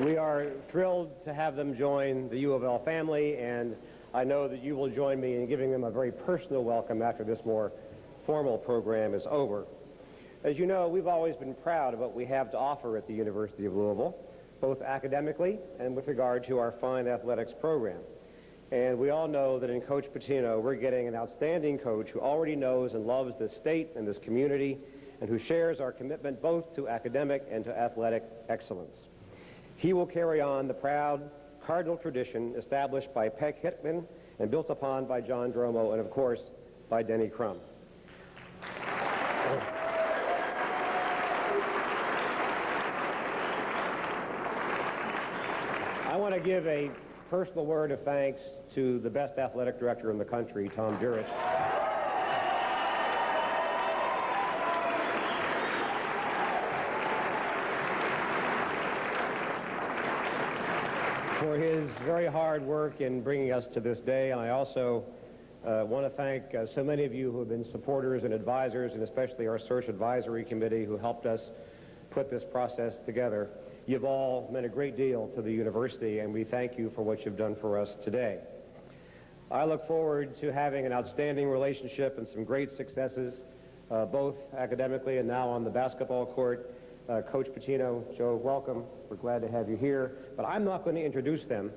We are thrilled to have them join the U of L family, and I know that you will join me in giving them a very personal welcome after this more formal program is over. As you know, we've always been proud of what we have to offer at the University of Louisville, both academically and with regard to our fine athletics program. And we all know that in Coach Pitino, we're getting an outstanding coach who already knows and loves this state and this community, and who shares our commitment both to academic and to athletic excellence. He will carry on the proud Cardinal tradition established by Peck Hickman and built upon by John Dromo and, of course, by Denny Crum. I want to give a personal word of thanks to the best athletic director in the country, Tom Jurich. For his very hard work in bringing us to this day. And I also want to thank so many of you who have been supporters and advisors, and especially our Search Advisory Committee who helped us put this process together. You've all meant a great deal to the university, and we thank you for what you've done for us today. I look forward to having an outstanding relationship and some great successes, both academically and now on the basketball court. Coach Pitino, Joe, welcome. We're glad to have you here. But I'm not going to introduce them.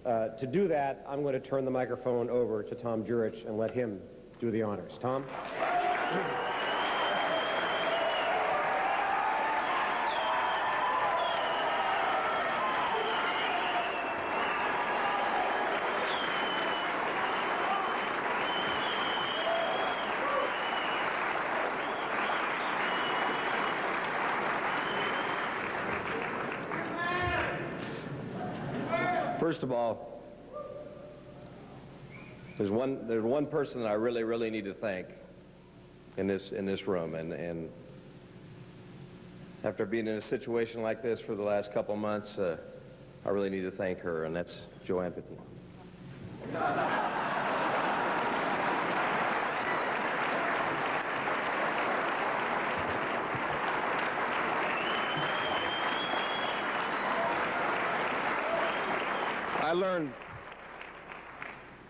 To do that, I'm going to turn the microphone over to Tom Jurich and let him do the honors. Tom? First of all, there's one person that I really need to thank in this room, and after being in a situation like this for the last couple months, I really need to thank her, and that's Joanne Pitino.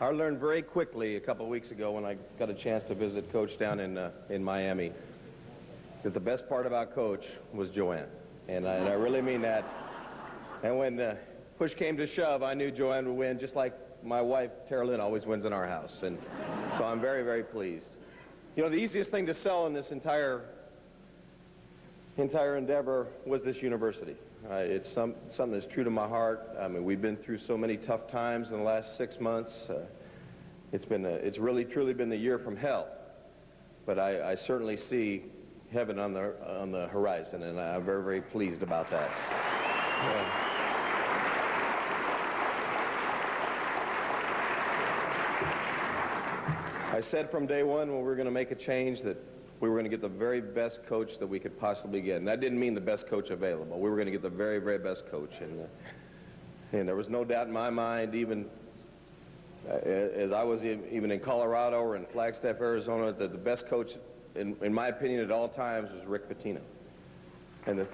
I learned very quickly a couple of weeks ago when I got a chance to visit Coach down in Miami that the best part about Coach was Joanne, and I really mean that. And when push came to shove, I knew Joanne would win, just like my wife Tara Lynn always wins in our house, and so I'm very pleased. You know, the easiest thing to sell in this entire endeavor was this university. It's something that's true to my heart. I mean, we've been through so many tough times in the last 6 months. It's really truly been the year from hell. But I certainly see heaven on the horizon, and I'm very pleased about that. I said from day one when we were going to make a change that we were going to get the very best coach that we could possibly get. And that didn't mean the best coach available. We were going to get the very best coach. And there was no doubt in my mind, even as I was even in Colorado or in Flagstaff, Arizona, that the best coach, in my opinion, at all times was Rick Pitino. And the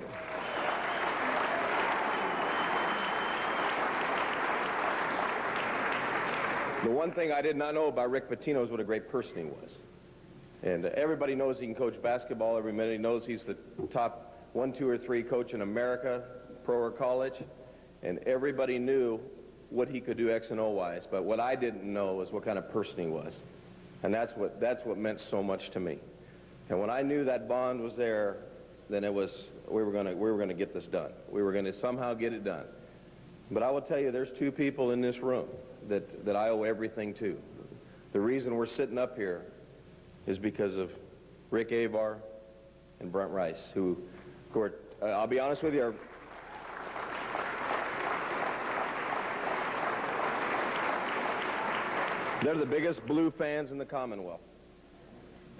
one thing I did not know about Rick Pitino is what a great person he was. And everybody knows he can coach basketball. Everybody knows he's the top 1, 2, or 3 coach in America, pro or college. And everybody knew what he could do X and O wise. But what I didn't know was what kind of person he was. And that's what meant so much to me. And when I knew that bond was there, then it was we were going to get this done. We were going to somehow get it done. But I will tell you, there's 2 people in this room that I owe everything to. The reason we're sitting up here is because of Rick Avar and Brent Rice, who are, I'll be honest with you, they're the biggest Blue fans in the Commonwealth.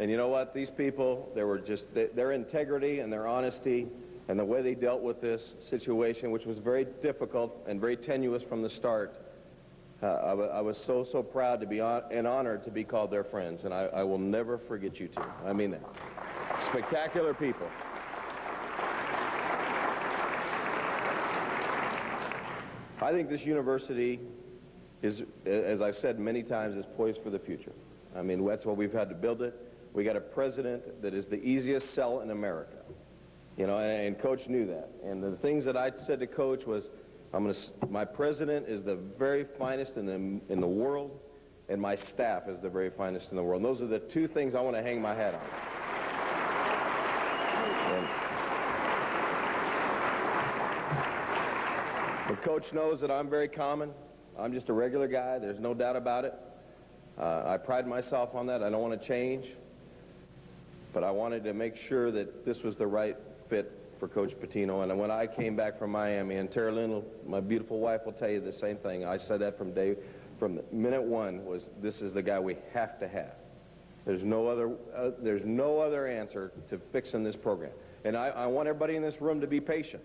And you know what? These people, their integrity and their honesty and the way they dealt with this situation, which was very difficult and very tenuous from the start, I was so proud to be and honored to be called their friends, and I will never forget you two. I mean that. Spectacular people. I think this university is, as I've said many times, is poised for the future. I mean, that's why we've had to build it. We got a president that is the easiest sell in America. You know, and Coach knew that. And the things that I said to Coach was, my president is the very finest in the world, and my staff is the very finest in the world. And those are the two things I want to hang my hat on. And Coach knows that I'm very common. I'm just a regular guy. There's no doubt about it. I pride myself on that. I don't want to change. But I wanted to make sure that this was the right fit for Coach Pitino. And when I came back from Miami, and Tara Lynn, my beautiful wife, will tell you the same thing. I said that from minute one, was this is the guy we have to have. There's no other answer to fixing this program. And I want everybody in this room to be patient.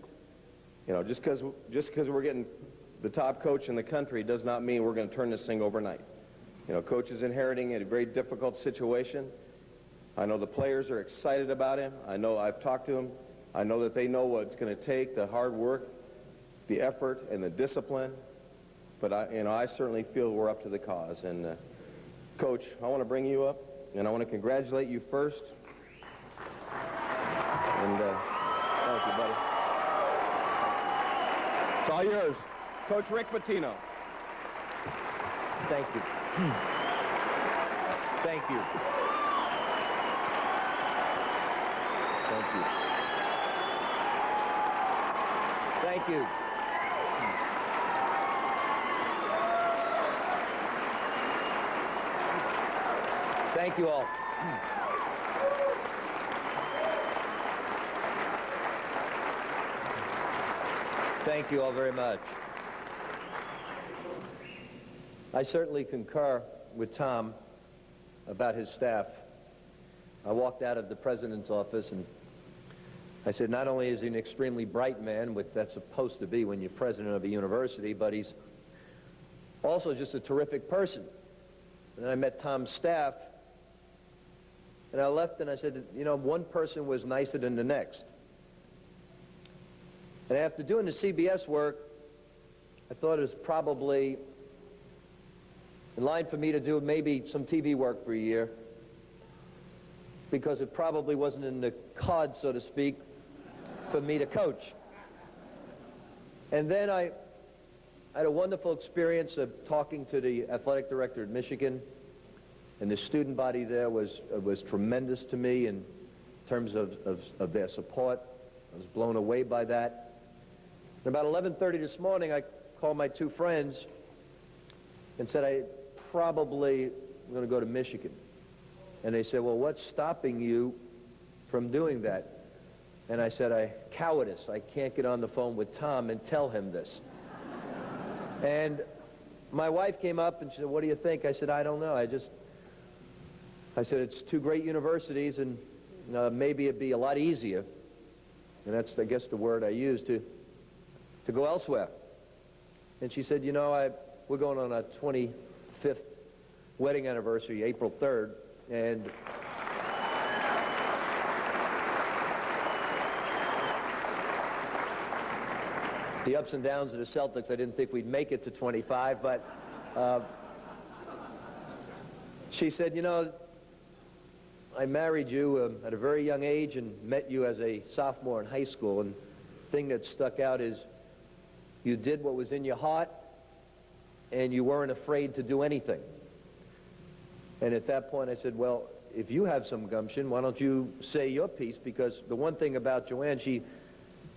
You know, just because we're getting the top coach in the country does not mean we're going to turn this thing overnight. You know, Coach is inheriting a very difficult situation. I know the players are excited about him. I know I've talked to them. I know that they know what it's going to take, the hard work, the effort, and the discipline. But I certainly feel we're up to the cause. And Coach, I want to bring you up, and I want to congratulate you first. And thank you, buddy. It's all yours. Coach Rick Pitino. Thank you. Thank you. Thank you. Thank you. Thank you all. Thank you all very much. I certainly concur with Tom about his staff. I walked out of the president's office and I said, not only is he an extremely bright man, which that's supposed to be when you're president of a university, but he's also just a terrific person. And then I met Tom's staff, and I left and I said, you know, one person was nicer than the next. And after doing the CBS work, I thought it was probably in line for me to do maybe some TV work for a year, because it probably wasn't in the cards, so to speak, for me to coach. And then I had a wonderful experience of talking to the athletic director at Michigan, and the student body there was tremendous to me in terms of their support. I was blown away by that. And about 11:30 this morning, I called my two friends and said, I probably am going to go to Michigan. And they said, well, what's stopping you from doing that? And I said, cowardice. I can't get on the phone with Tom and tell him this. And my wife came up and she said, what do you think? I said, I don't know. I said, it's two great universities, and maybe it'd be a lot easier, and that's, I guess, the word I used, to go elsewhere. And she said, you know, we're going on our 25th wedding anniversary, April 3rd, and the ups and downs of the Celtics, I didn't think we'd make it to 25, but she said, you know, I married you at a very young age and met you as a sophomore in high school, and the thing that stuck out is you did what was in your heart, and you weren't afraid to do anything. And at that point I said, well, if you have some gumption, why don't you say your piece? Because the one thing about Joanne, she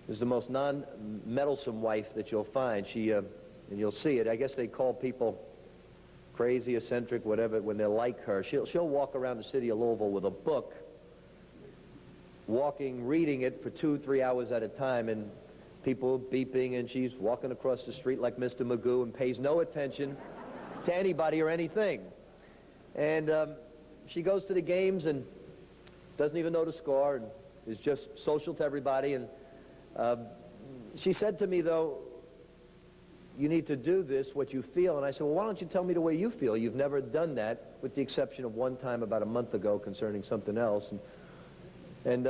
is the most non-meddlesome wife that you'll find. She, and you'll see it, I guess they call people crazy, eccentric, whatever, when they're like her. She'll walk around the city of Louisville with a book, reading it for 2-3 hours at a time, and people beeping, and she's walking across the street like Mr. Magoo and pays no attention to anybody or anything. And she goes to the games and doesn't even know the score and is just social to everybody. And she said to me, though, you need to do this, what you feel. And I said, well, why don't you tell me the way you feel? You've never done that, with the exception of one time about a month ago concerning something else. And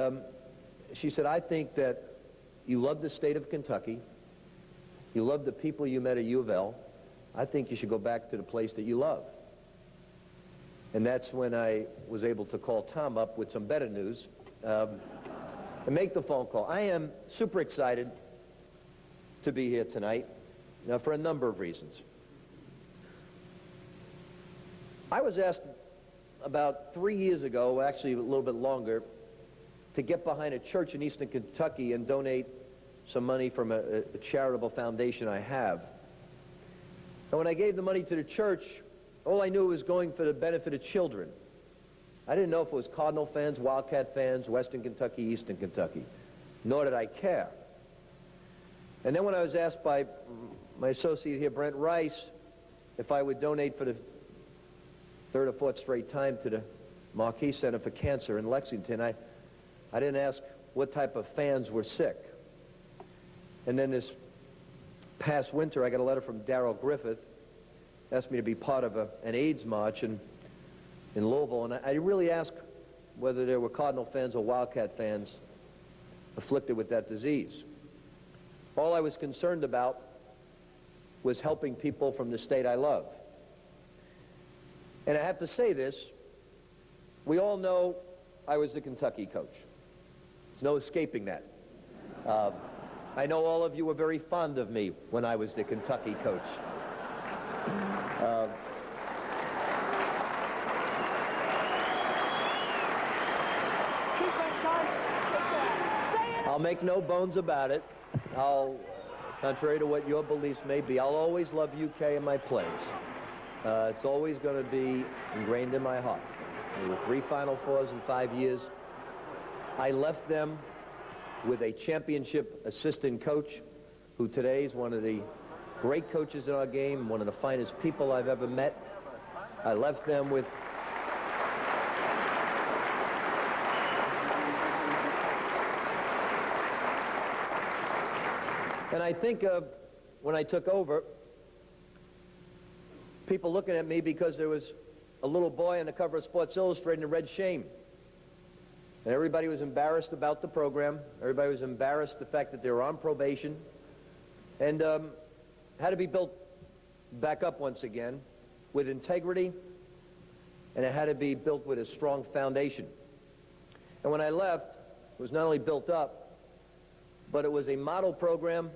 she said, I think that you love the state of Kentucky. you love the people you met at U of L, I think you should go back to the place that you love. And that's when I was able to call Tom up with some better news and make the phone call. I am super excited to be here tonight for a number of reasons. I was asked about 3 years ago, actually a little bit longer, to get behind a church in Eastern Kentucky and donate some money from a charitable foundation I have. And when I gave the money to the church, all I knew it was going for the benefit of children. I didn't know if it was Cardinal fans, Wildcat fans, Western Kentucky, Eastern Kentucky, nor did I care. And then when I was asked by my associate here, Brent Rice, if I would donate for the third or fourth straight time to the Marquis Center for Cancer in Lexington, I didn't ask what type of fans were sick. And then this past winter, I got a letter from Darrell Griffith, asked me to be part of an AIDS march in Louisville, and I really asked whether there were Cardinal fans or Wildcat fans afflicted with that disease. All I was concerned about was helping people from the state I love. And I have to say this, we all know I was the Kentucky coach. There's no escaping that. I know all of you were very fond of me when I was the Kentucky coach. I'll make no bones about it. Contrary to what your beliefs may be, I'll always love UK and my players. It's always going to be ingrained in my heart. There were 3 Final Fours in 5 years. I left them with a championship assistant coach who today is one of the great coaches in our game, one of the finest people I've ever met. I left them with and I think of when I took over, people looking at me because there was a little boy on the cover of Sports Illustrated in red shame. And everybody was embarrassed about the program. Everybody was embarrassed the fact that they were on probation. And had to be built back up once again with integrity, and it had to be built with a strong foundation. And when I left, it was not only built up, but it was a model program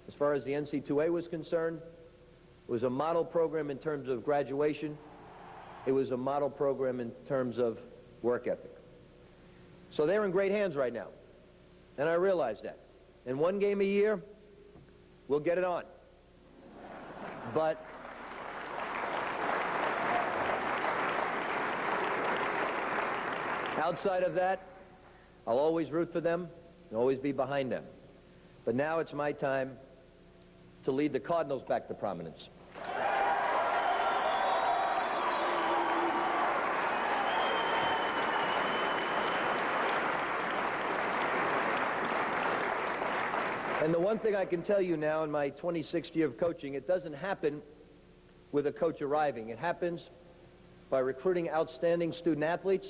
as far as the NC2A was concerned. It was a model program in terms of graduation. It was a model program in terms of work ethic. So they're in great hands right now, and I realize that. And 1 game a year, we'll get it on. But outside of that, I'll always root for them and always be behind them. But now it's my time to lead the Cardinals back to prominence. And the one thing I can tell you now in my 26th year of coaching, it doesn't happen with a coach arriving. It happens by recruiting outstanding student athletes,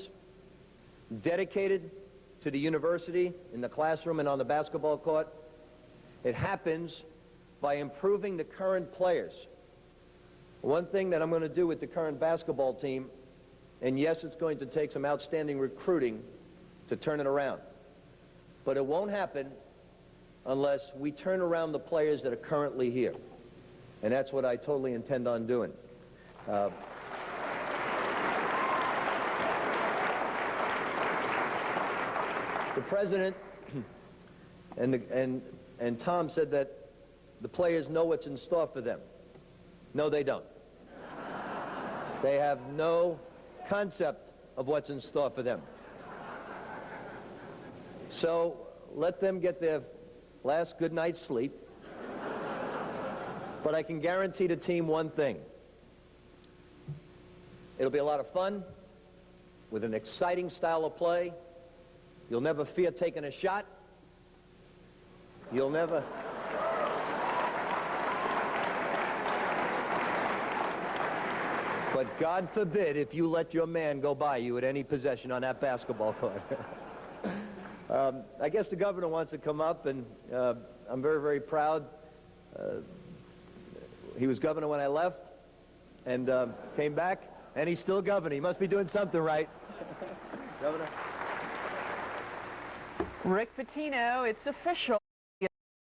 dedicated to the university, in the classroom and on the basketball court. It happens by improving the current players. One thing that I'm going to do with the current basketball team, and yes, it's going to take some outstanding recruiting to turn it around, but it won't happen unless we turn around the players that are currently here. And that's what I totally intend on doing. The president and Tom said that the players know what's in store for them. No, they don't. They have no concept of what's in store for them. So let them get their last good night's sleep. But I can guarantee the team one thing. It'll be a lot of fun with an exciting style of play. You'll never fear taking a shot. You'll never... But God forbid if you let your man go by you at any possession on that basketball court. I guess the governor wants to come up, and I'm very, very proud He was governor when I left, and came back, and he's still governor. He must be doing something right. Governor. Rick Pitino, it's official.